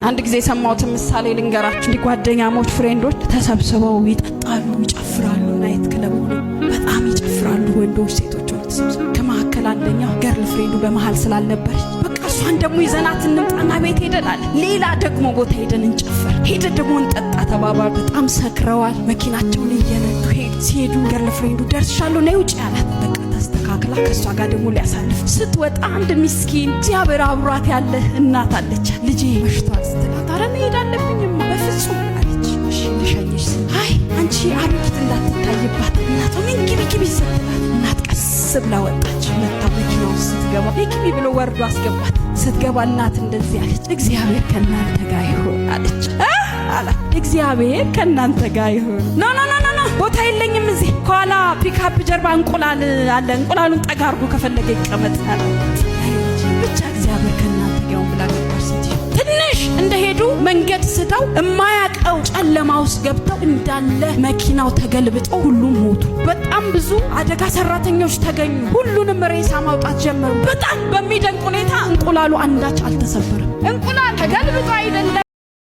አንድ ጊዜ ሰማሁት ምሳሌ ልንገራችሁ። ጓደኛሞች ፍሬንዶች ተሰብስበው ይጠጣሉ፣ ይጨፍራሉ፣ ናይት ክለብ ሆነው በጣም ይጨፍራሉ። ወንዶች ሴቶች ሆነው ተሰብስበው ከመካከል አንደኛው ገርል ፍሬንዱ በመሃል ስላለበት በቃ እሷን ደግሞ ይዘናት እንምጣና ቤት ሄደናል። ሌላ ደግሞ ቦታ ሄደን እንጨፍር፣ ሄደን ደግሞ እንጠጣ ተባባሉ። በጣም ሰክረዋል። መኪናቸውን እየነዱ ሲሄዱ ገርል ፍሬንዱ ደርሻለሁ ነይ ውጪ አላት። በቃ ተስተካክላ ከሷ ጋር ደግሞ ሊያሳልፍ ስትወጣ አንድ ምስኪን እግዚአብሔር አብሯት ያለ እናት አለች። ልጄ መሽቷል ስትላት አረ መሄድ አለብኝማ በፍጹም አለች። እሺ ልሸኝሽ አይ አንቺ አብት እንዳትታይባት እናቷ ምን ግቢ ስትላት እናት ቀስ ብላ ወጣች። መታ መኪናው ስትገባ ግቢ ብሎ ወርዶ አስገባት። ስትገባ እናት እንደዚህ አለች፣ እግዚአብሔር ከናንተ ጋር ይሁን አለች። አላት እግዚአብሔር ከናንተ ጋር ይሁን። ኖ ቦታ የለኝም እዚህ ከኋላ ፒካፕ ጀርባ እንቁላል አለ፣ እንቁላሉን ጠጋ አድርጎ ከፈለገ ይቀመጥ አላት። ብቻ እግዚአብሔር ከናንተ ጋር ይሁን ብላ ገባች። ትንሽ እንደሄዱ መንገድ ስተው የማያውቀው ጨለማ ውስጥ ገብተው እንዳለ መኪናው ተገልብጦ ሁሉም ሞቱ። በጣም ብዙ አደጋ ሰራተኞች ተገኙ። ሁሉንም ሬሳ ማውጣት ጀመሩ። በጣም በሚደንቅ ሁኔታ እንቁላሉ አንዳች አልተሰበረም። እንቁላል ተገልብጦ አይደለም